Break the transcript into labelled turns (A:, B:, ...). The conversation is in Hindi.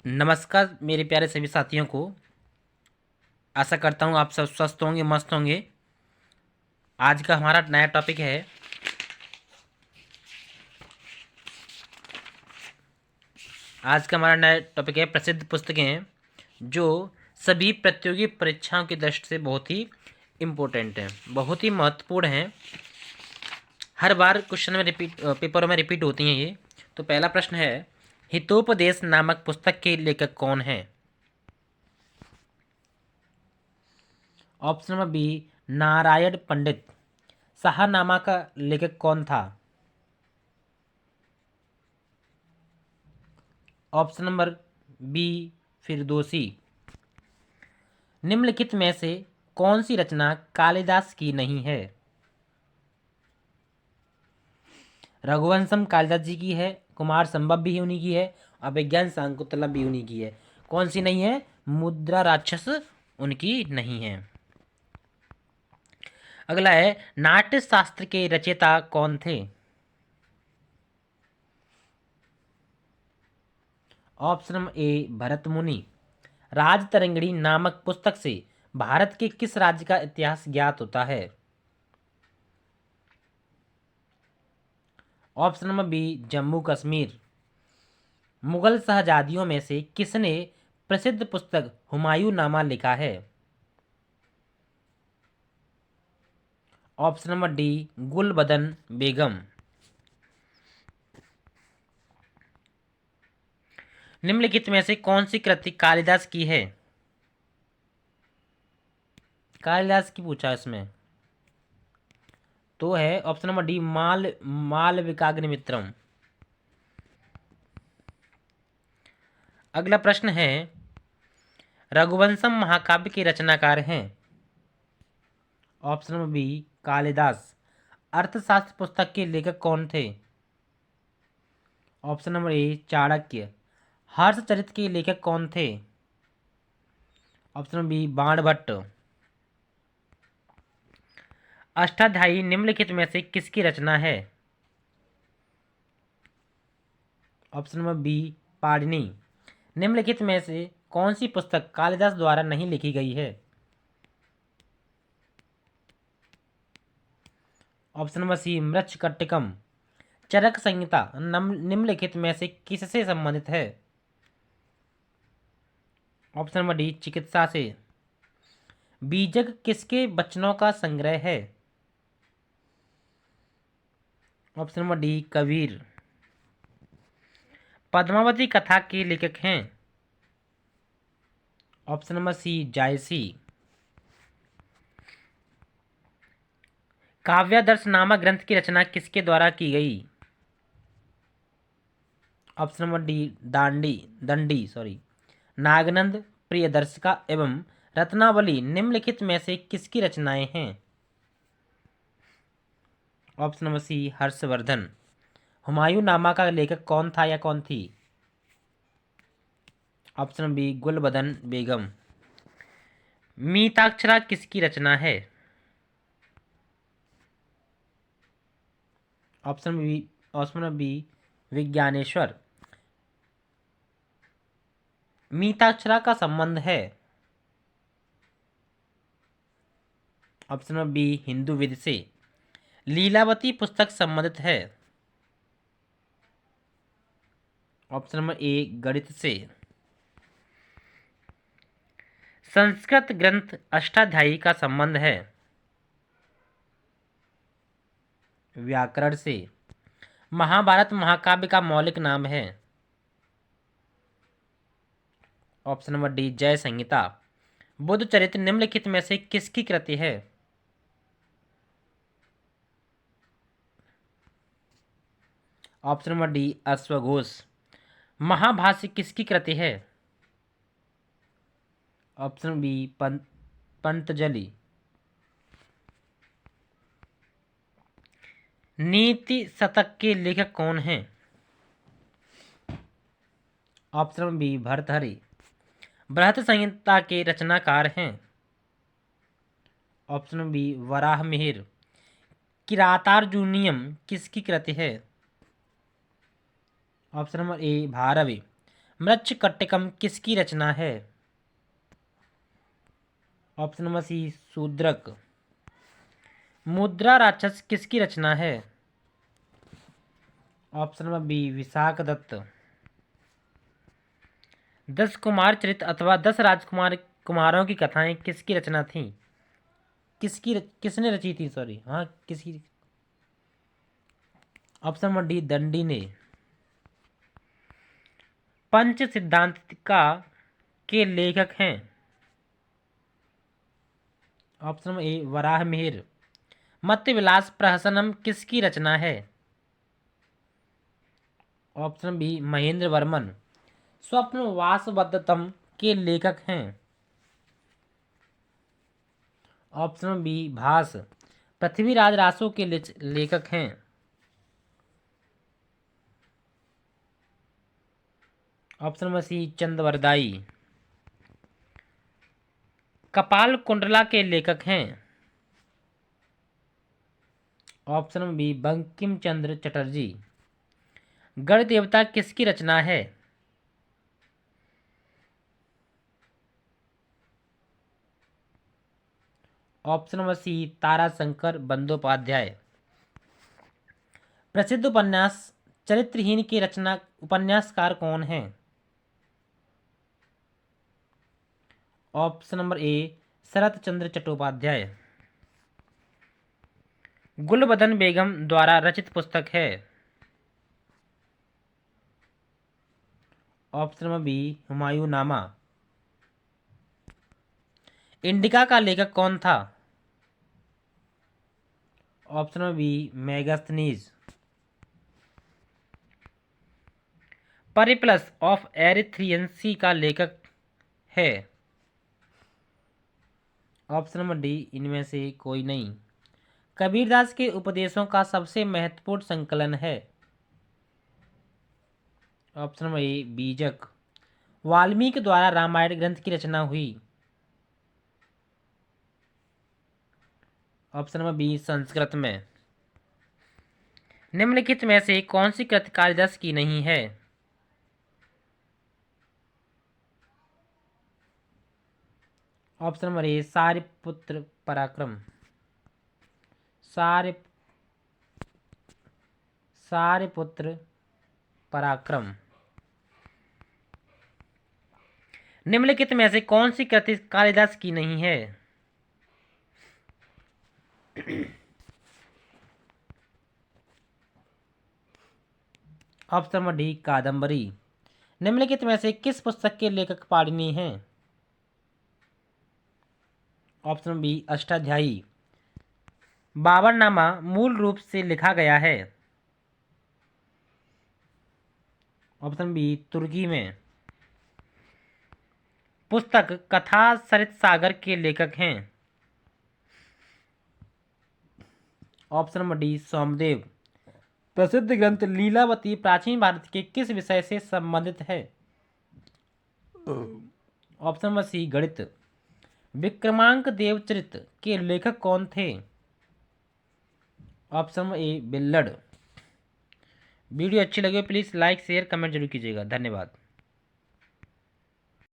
A: नमस्कार मेरे प्यारे सभी साथियों को। आशा करता हूँ आप सब स्वस्थ होंगे, मस्त होंगे। आज का हमारा नया टॉपिक है। आज का हमारा नया टॉपिक है प्रसिद्ध पुस्तकें जो सभी प्रतियोगी परीक्षाओं की दृष्टि से बहुत ही इम्पोर्टेंट हैं, बहुत ही महत्वपूर्ण हैं। हर बार क्वेश्चन में रिपीट, पेपरों में रिपीट होती हैं ये। तो पहला प्रश्न है, हितोपदेश नामक पुस्तक के लेखक कौन है? Option number B, Narayan Pandit. Shahnama का लेखक कौन था? Option number B, Firdausi. निम्नलिखित में से कौन सी रचना कालिदास की नहीं है? रघुवंशम कालिदास जी की है, कुमार संभव भी उन्हीं की है, अभिज्ञान शाकुंतलम भी उन्हीं की है। कौन सी नहीं है? मुद्रा राक्षस उनकी नहीं है। अगला है, नाट्य शास्त्र के रचयिता कौन थे? ऑप्शन नंबर ए, भरत मुनि। राजतरंगिणी नामक पुस्तक से भारत के किस राज्य का इतिहास ज्ञात होता है? Option number B, Jammu Kashmir. Mughal शहजादियों में से किसने प्रसिद्ध पुस्तक हुमायूं नामा लिखा है? Option number D, Gulbadan Begum. निम्नलिखित में से कौन सी कृति कालिदास की है? कालिदास की पूछा इसमें, तो है ऑप्शन नंबर डी, मालविकाग्निमित्रम। अगला प्रश्न है, रघुवंशम महाकाव्य के रचनाकार हैं? Option number B, Kalidas. Arthashastra पुस्तक के लेखक कौन थे? Option number A, Chanakya. Harshacharita के लेखक कौन थे? Option number B, Banabhatta. Ashtadhyayi निम्नलिखित में से किसकी रचना है? Option number B, Panini. निम्नलिखित में से कौन सी पुस्तक कालिदास द्वारा नहीं लिखी गई है? Option number C, Mrichchhakatikam. Charaka Samhita निम्नलिखित में से किससे संबंधित है? ऑप्शन नंबर डी, चिकित्सा से। बीजक किसके वचनों का संग्रह है? Option number D, Kabir. Padmavati Katha के लेखक हैं? Option number C, Jayasi. Kavyadarsha नामक ग्रंथ की रचना किसके द्वारा की गई? Option number D, Dandi Nagananda, Priyadarshika एवं रत्नावली निम्नलिखित में से किसकी रचनाएं हैं? Option number C, Harshavardhana. Humayun Nama का लेखक कौन था या कौन थी? Option number B, Gulbadan Begum. Mitakshara किसकी रचना है? Option number B, Vijnaneshwara. Mitakshara का संबंध है? ऑप्शन नंबर बी, हिंदू विद से। लीलावती पुस्तक संबंधित है? ऑप्शन नंबर ए, गणित से। संस्कृत ग्रंथ अष्टाध्यायी का संबंध है? व्याकरण से। महाभारत महाकाव्य का मौलिक नाम है? ऑप्शन नंबर डी, जय संहिता। बुद्ध चरित्र निम्नलिखित में से किसकी कृति है? ऑप्शन नंबर डी, अश्वघोष। महाभाष्य किसकी कृति है? Option B, Patanjali. नीति शतक के लेखक कौन हैं? Option B, Bhartrihari. बृहत संहिता के रचनाकार हैं? Option B, Varahamihira. किरातार्जुनीयम किसकी कृति है? Option number A, Bharavi. Mrichchhakatikam किसकी रचना है? Option number C Shudraka. Mudra Rakshasa किसकी रचना है? Option number B Vishakhadatta. 10 Kumar Charit अथवा 10 राजकुमार कुमारों की कथाएं किसकी रचना थी? किसने रची थी? सॉरी, हाँ किसकी? ऑप्शन नंबर डी दंडी ने। पंच सिद्धांतिका के लेखक हैं? Option number A Varaha Mihir. Matsya Vilas Prahasanam किसकी रचना है? Option B Mahendra Varman. स्वप्न वासवदत्तम के लेखक हैं? Option B Bhasa. पृथ्वीराज रासो के लेखक हैं? Option number C Chandbardai. Kapal Kundala के लेखक हैं? Option number B Bankim Chandra Chatterjee. Gana Devata किसकी रचना है? Option number C Tarashankar Bandopadhyay. प्रसिद्ध उपन्यास चरित्रहीन की रचना उपन्यासकार कौन है? Option number A Sarat Chandra Chattopadhyay. Gulbadan बेगम द्वारा रचित पुस्तक है? ऑप्शन नंबर बी हुमायूं नामा। इंडिका का लेखक कौन था? Option number B Megasthenes. Periplus of Erythraean sea का लेखक है? ऑप्शन नंबर डी इनमें से कोई नहीं। कबीरदास के उपदेशों का सबसे महत्वपूर्ण संकलन है? ऑप्शन नंबर ए बीजक। वाल्मीकि द्वारा रामायण ग्रंथ की रचना हुई? ऑप्शन नंबर बी संस्कृत में। निम्नलिखित में से कौन सी कृति कालिदास की नहीं है? ऑप्शन नंबर ए सारिपुत्र पराक्रम। सारिपुत्र पराक्रम। निम्नलिखित में से कौन सी कृति कालिदास की नहीं है? Option number D Kadambari. निम्नलिखित में से किस पुस्तक के लेखक पाणिनि हैं? Option B Ashtadhyayi. बाबरनामा मूल रूप से लिखा गया है? ऑप्शन बी तुर्की में। पुस्तक कथा सरित सागर के लेखक हैं? Option number D Somdev. प्रसिद्ध ग्रंथ लीलावती प्राचीन भारत के किस विषय से संबंधित है? ऑप्शन नंबर सी गणित। विक्रमांक देवचरित के लेखक कौन थे? Option number A Bilhana. Video अच्छी लगे प्लीज़ लाइक शेयर कमेंट जरूर कीजिएगा। धन्यवाद।